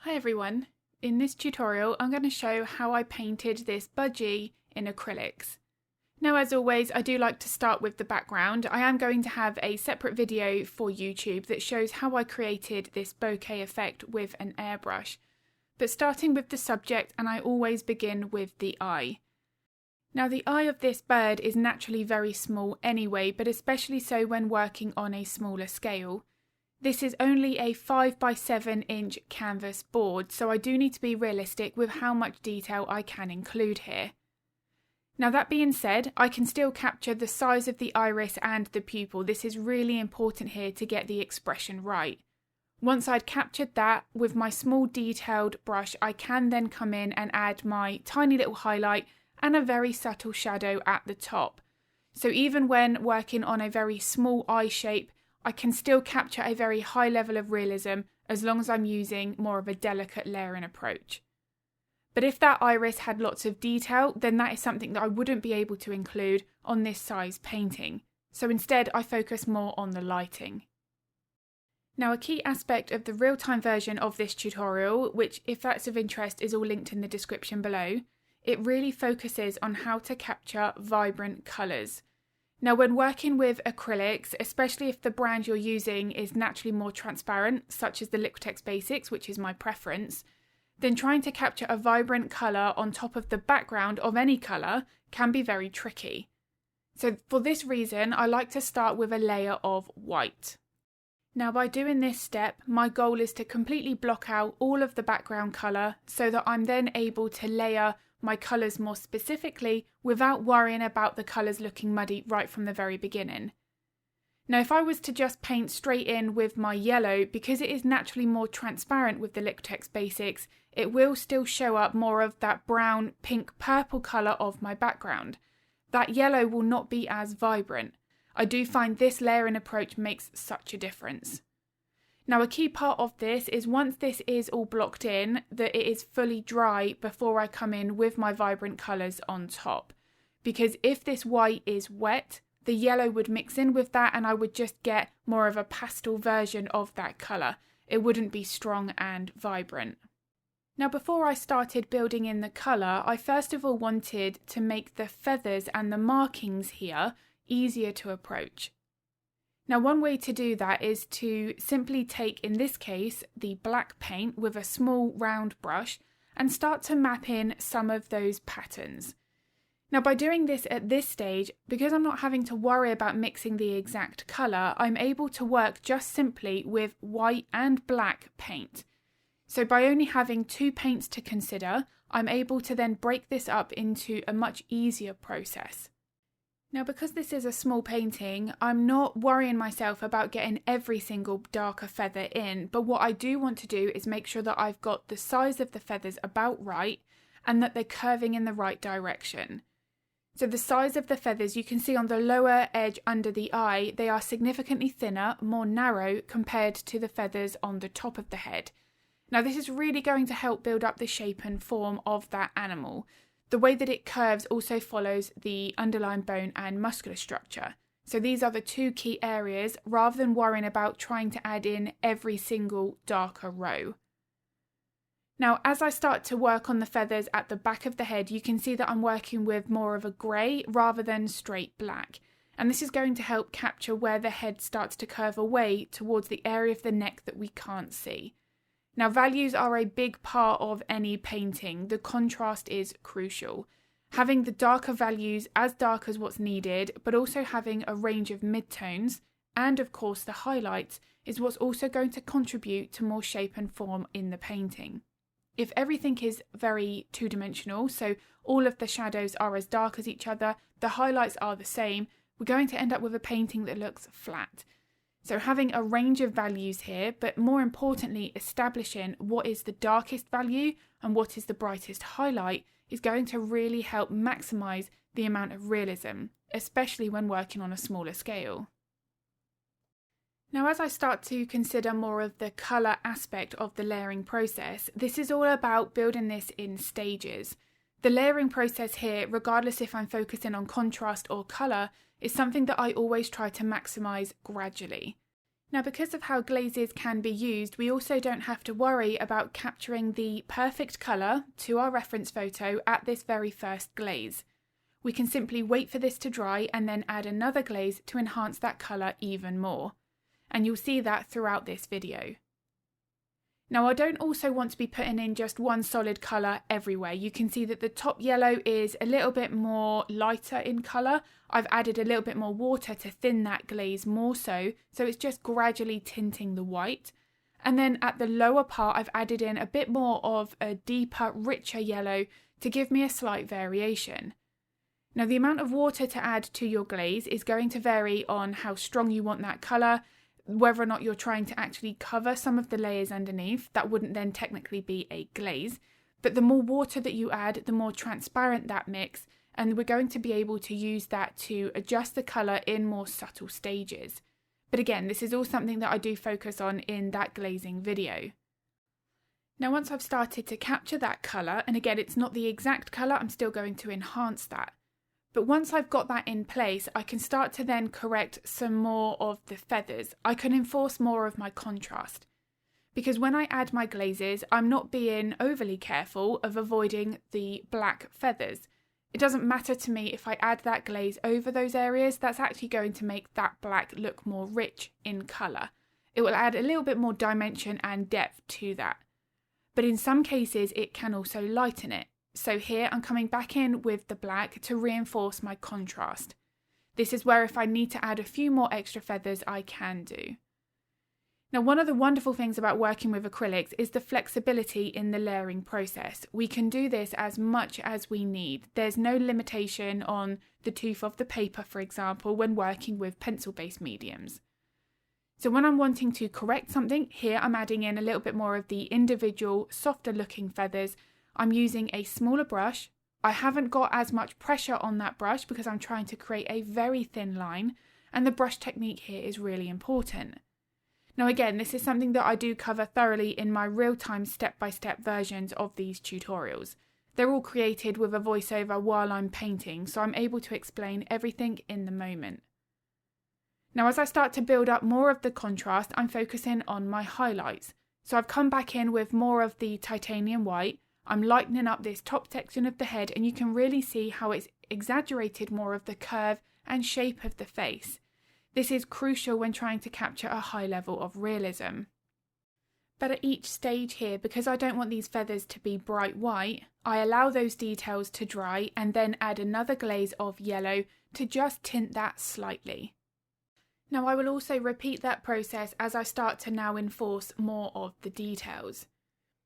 Hi everyone, in this tutorial I'm going to show how I painted this budgie in acrylics. Now as always I do like to start with the background. I am going to have a separate video for YouTube that shows how I created this bokeh effect with an airbrush. But starting with the subject, and I always begin with the eye. Now the eye of this bird is naturally very small anyway, but especially so when working on a smaller scale. This is only a 5x7 inch canvas board, so I do need to be realistic with how much detail I can include here. Now that being said, I can still capture the size of the iris and the pupil. This is really important here to get the expression right. Once I'd captured that with my small detailed brush, I can then come in and add my tiny little highlight and a very subtle shadow at the top. So even when working on a very small eye shape, I can still capture a very high level of realism as long as I'm using more of a delicate layering approach. But if that iris had lots of detail, then that is something that I wouldn't be able to include on this size painting. So instead I focus more on the lighting. Now a key aspect of the real-time version of this tutorial, which if that's of interest is all linked in the description below, it really focuses on how to capture vibrant colours. Now when working with acrylics, especially if the brand you're using is naturally more transparent, such as the Liquitex Basics, which is my preference, then trying to capture a vibrant colour on top of the background of any colour can be very tricky. So for this reason, I like to start with a layer of white. Now by doing this step, my goal is to completely block out all of the background colour so that I'm then able to layer my colours more specifically without worrying about the colours looking muddy right from the very beginning. Now if I was to just paint straight in with my yellow, because it is naturally more transparent with the Liquitex Basics, it will still show up more of that brown, pink, purple colour of my background. That yellow will not be as vibrant. I do find this layering approach makes such a difference. Now a key part of this is once this is all blocked in, that it is fully dry before I come in with my vibrant colours on top. Because if this white is wet, the yellow would mix in with that and I would just get more of a pastel version of that colour. It wouldn't be strong and vibrant. Now before I started building in the colour, I first of all wanted to make the feathers and the markings here easier to approach. Now one way to do that is to simply take, in this case, the black paint with a small round brush and start to map in some of those patterns. Now by doing this at this stage, because I'm not having to worry about mixing the exact colour, I'm able to work just simply with white and black paint. So by only having two paints to consider, I'm able to then break this up into a much easier process. Now because this is a small painting, I'm not worrying myself about getting every single darker feather in, but what I do want to do is make sure that I've got the size of the feathers about right and that they're curving in the right direction. So the size of the feathers you can see on the lower edge under the eye, they are significantly thinner, more narrow compared to the feathers on the top of the head. Now this is really going to help build up the shape and form of that animal. The way that it curves also follows the underlying bone and muscular structure. So these are the two key areas rather than worrying about trying to add in every single darker row. Now as I start to work on the feathers at the back of the head, you can see that I'm working with more of a grey rather than straight black. And this is going to help capture where the head starts to curve away towards the area of the neck that we can't see. Now values are a big part of any painting. The contrast is crucial. Having the darker values as dark as what's needed, but also having a range of midtones and of course the highlights is what's also going to contribute to more shape and form in the painting. If everything is very two-dimensional, so all of the shadows are as dark as each other, the highlights are the same, we're going to end up with a painting that looks flat. So having a range of values here, but more importantly establishing what is the darkest value and what is the brightest highlight is going to really help maximise the amount of realism, especially when working on a smaller scale. Now as I start to consider more of the colour aspect of the layering process, this is all about building this in stages. The layering process here, regardless if I'm focusing on contrast or colour, is something that I always try to maximise gradually. Now, because of how glazes can be used, we also don't have to worry about capturing the perfect colour to our reference photo at this very first glaze. We can simply wait for this to dry and then add another glaze to enhance that colour even more. And you'll see that throughout this video. Now, I don't also want to be putting in just one solid colour everywhere. You can see that the top yellow is a little bit more lighter in colour. I've added a little bit more water to thin that glaze more so it's just gradually tinting the white. And then at the lower part, I've added in a bit more of a deeper, richer yellow to give me a slight variation. Now, the amount of water to add to your glaze is going to vary on how strong you want that colour, whether or not you're trying to actually cover some of the layers underneath. That wouldn't then technically be a glaze. But the more water that you add, the more transparent that mix, and we're going to be able to use that to adjust the colour in more subtle stages. But again, this is all something that I do focus on in that glazing video. Now, once I've started to capture that colour, and again, it's not the exact colour, I'm still going to enhance that. But once I've got that in place, I can start to then correct some more of the feathers. I can enforce more of my contrast. Because when I add my glazes, I'm not being overly careful of avoiding the black feathers. It doesn't matter to me if I add that glaze over those areas. That's actually going to make that black look more rich in colour. It will add a little bit more dimension and depth to that. But in some cases, it can also lighten it. So here I'm coming back in with the black to reinforce my contrast. This is where if I need to add a few more extra feathers, I can do. Now, one of the wonderful things about working with acrylics is the flexibility in the layering process. We can do this as much as we need. There's no limitation on the tooth of the paper, for example, when working with pencil-based mediums. So when I'm wanting to correct something, here I'm adding in a little bit more of the individual, softer looking feathers. I'm using a smaller brush. I haven't got as much pressure on that brush because I'm trying to create a very thin line, and the brush technique here is really important. Now again, this is something that I do cover thoroughly in my real-time step-by-step versions of these tutorials. They're all created with a voiceover while I'm painting, so I'm able to explain everything in the moment. Now as I start to build up more of the contrast, I'm focusing on my highlights. So I've come back in with more of the titanium white. I'm lightening up this top section of the head, and you can really see how it's exaggerated more of the curve and shape of the face. This is crucial when trying to capture a high level of realism. But at each stage here, because I don't want these feathers to be bright white, I allow those details to dry and then add another glaze of yellow to just tint that slightly. Now I will also repeat that process as I start to now enforce more of the details.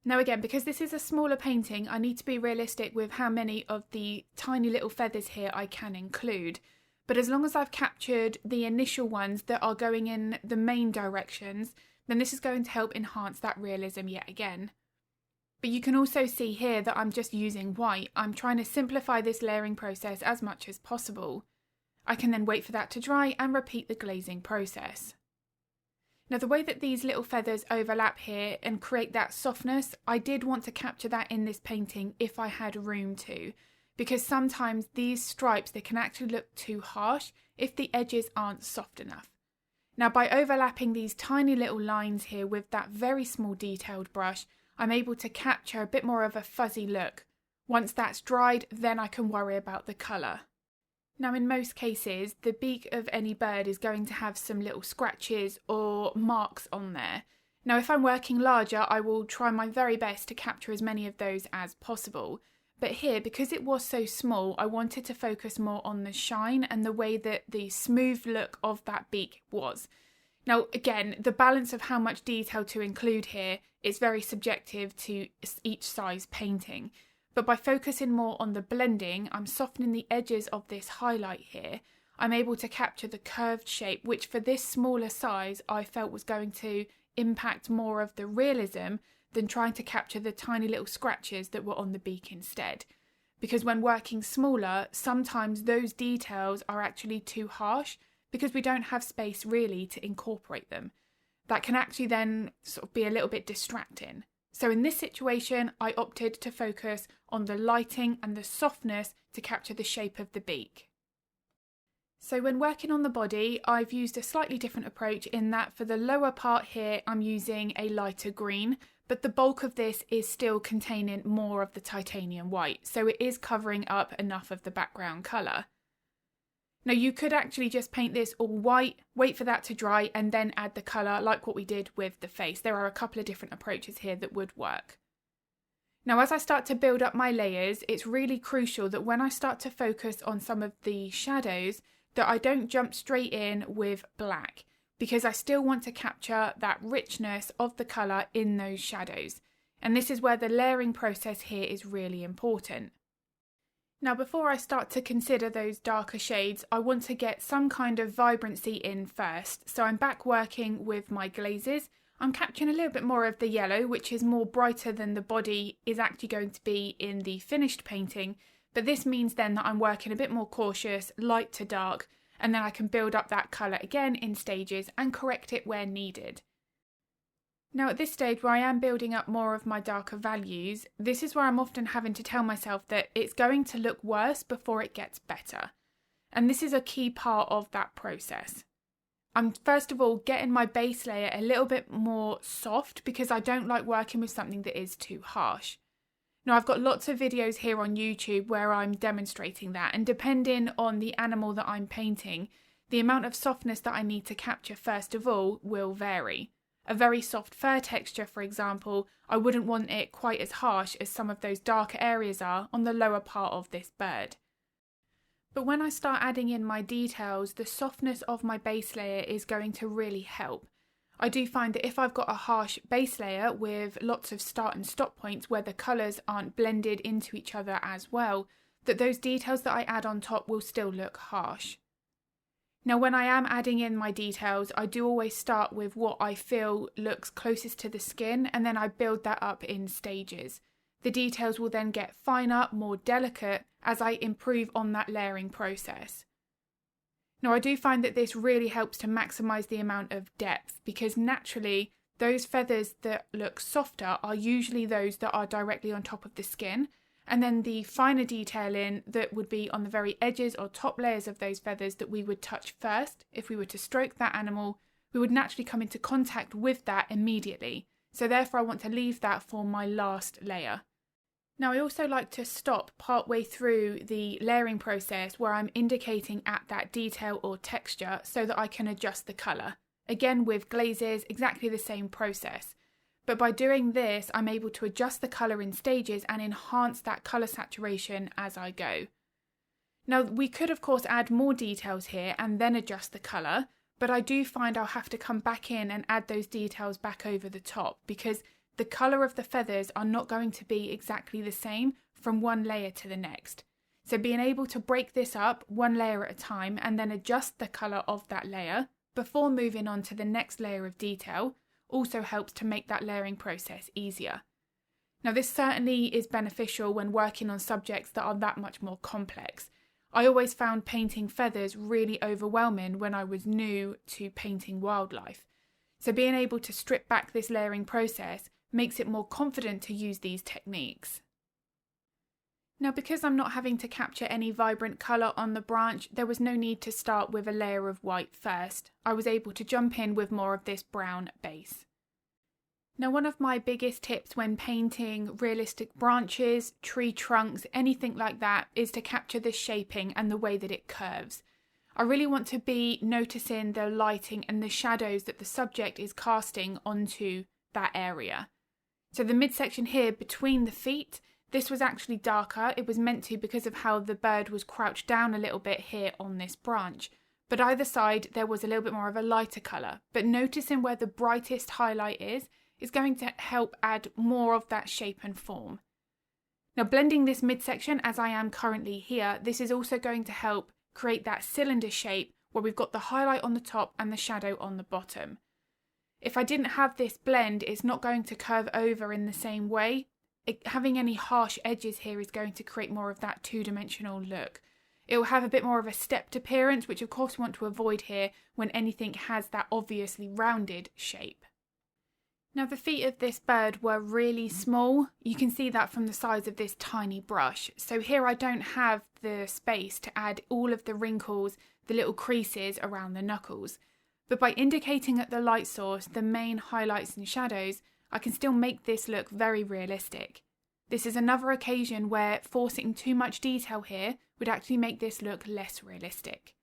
Now again, because this is a smaller painting, I need to be realistic with how many of the tiny little feathers here I can include. But as long as I've captured the initial ones that are going in the main directions, then this is going to help enhance that realism yet again. But you can also see here that I'm just using white. I'm trying to simplify this layering process as much as possible. I can then wait for that to dry and repeat the glazing process. Now the way that these little feathers overlap here and create that softness, I did want to capture that in this painting if I had room to, because sometimes these stripes, they can actually look too harsh if the edges aren't soft enough. Now by overlapping these tiny little lines here with that very small detailed brush, I'm able to capture a bit more of a fuzzy look. Once that's dried, then I can worry about the colour. Now in most cases, the beak of any bird is going to have some little scratches or marks on there. Now if I'm working larger, I will try my very best to capture as many of those as possible. But here, because it was so small, I wanted to focus more on the shine and the way that the smooth look of that beak was. Now again, the balance of how much detail to include here is very subjective to each size painting. But by focusing more on the blending, I'm softening the edges of this highlight here. I'm able to capture the curved shape, which for this smaller size I felt was going to impact more of the realism than trying to capture the tiny little scratches that were on the beak instead. Because when working smaller, sometimes those details are actually too harsh because we don't have space really to incorporate them. That can actually then sort of be a little bit distracting. So in this situation, I opted to focus on the lighting and the softness to capture the shape of the beak. So when working on the body, I've used a slightly different approach in that for the lower part here, I'm using a lighter green, but the bulk of this is still containing more of the titanium white, so it is covering up enough of the background colour. Now you could actually just paint this all white, wait for that to dry, and then add the colour like what we did with the face. There are a couple of different approaches here that would work. Now as I start to build up my layers, it's really crucial that when I start to focus on some of the shadows, that I don't jump straight in with black, because I still want to capture that richness of the colour in those shadows. And this is where the layering process here is really important. Now before I start to consider those darker shades, I want to get some kind of vibrancy in first. So I'm back working with my glazes. I'm capturing a little bit more of the yellow, which is more brighter than the body is actually going to be in the finished painting. But this means then that I'm working a bit more cautious, light to dark, and then I can build up that colour again in stages and correct it where needed. Now at this stage where I am building up more of my darker values, this is where I'm often having to tell myself that it's going to look worse before it gets better. And this is a key part of that process. I'm first of all getting my base layer a little bit more soft because I don't like working with something that is too harsh. Now I've got lots of videos here on YouTube where I'm demonstrating that, and depending on the animal that I'm painting, the amount of softness that I need to capture first of all will vary. A very soft fur texture, for example, I wouldn't want it quite as harsh as some of those darker areas are on the lower part of this bird. But when I start adding in my details, the softness of my base layer is going to really help. I do find that if I've got a harsh base layer with lots of start and stop points where the colours aren't blended into each other as well, that those details that I add on top will still look harsh. Now when I am adding in my details, I do always start with what I feel looks closest to the skin, and then I build that up in stages. The details will then get finer, more delicate as I improve on that layering process. Now I do find that this really helps to maximise the amount of depth, because naturally those feathers that look softer are usually those that are directly on top of the skin, and then the finer detailing that would be on the very edges or top layers of those feathers that we would touch first. If we were to stroke that animal, we would naturally come into contact with that immediately. So therefore I want to leave that for my last layer. Now I also like to stop partway through the layering process where I'm indicating at that detail or texture so that I can adjust the colour. Again with glazes, exactly the same process. But by doing this, I'm able to adjust the colour in stages and enhance that colour saturation as I go. Now we could of course add more details here and then adjust the colour, but I do find I'll have to come back in and add those details back over the top, because the colour of the feathers are not going to be exactly the same from one layer to the next. So being able to break this up one layer at a time and then adjust the colour of that layer before moving on to the next layer of detail also helps to make that layering process easier. Now this certainly is beneficial when working on subjects that are that much more complex. I always found painting feathers really overwhelming when I was new to painting wildlife. So being able to strip back this layering process makes it more confident to use these techniques. Now because I'm not having to capture any vibrant colour on the branch, there was no need to start with a layer of white first. I was able to jump in with more of this brown base. Now one of my biggest tips when painting realistic branches, tree trunks, anything like that is to capture the shaping and the way that it curves. I really want to be noticing the lighting and the shadows that the subject is casting onto that area. So the midsection here between the feet, this was actually darker. It was meant to because of how the bird was crouched down a little bit here on this branch. But either side there was a little bit more of a lighter colour. But noticing where the brightest highlight is going to help add more of that shape and form. Now blending this midsection as I am currently here, this is also going to help create that cylinder shape where we've got the highlight on the top and the shadow on the bottom. If I didn't have this blend, it's not going to curve over in the same way. Having any harsh edges here is going to create more of that two-dimensional look. It will have a bit more of a stepped appearance, which of course we want to avoid here when anything has that obviously rounded shape. Now the feet of this bird were really small. You can see that from the size of this tiny brush. So here I don't have the space to add all of the wrinkles the little creases around the knuckles. But by indicating at the light source the main highlights and shadows, I can still make this look very realistic. This is another occasion where forcing too much detail here would actually make this look less realistic.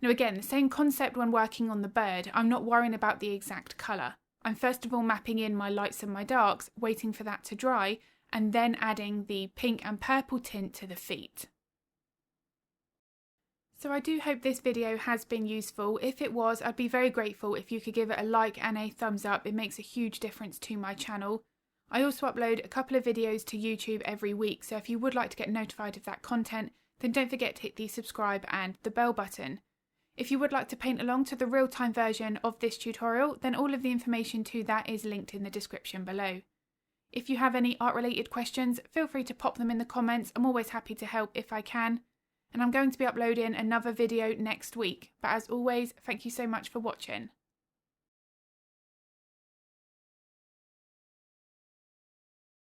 Now again, the same concept when working on the bird. I'm not worrying about the exact colour. I'm first of all mapping in my lights and my darks, waiting for that to dry, and then adding the pink and purple tint to the feet. So I do hope this video has been useful. If it was, I'd be very grateful if you could give it a like and a thumbs up. It makes a huge difference to my channel. I also upload a couple of videos to YouTube every week, so if you would like to get notified of that content, then don't forget to hit the subscribe and the bell button. If you would like to paint along to the real-time version of this tutorial, then all of the information to that is linked in the description below. If you have any art-related questions, feel free to pop them in the comments. I'm always happy to help if I can. And I'm going to be uploading another video next week. But as always, thank you so much for watching.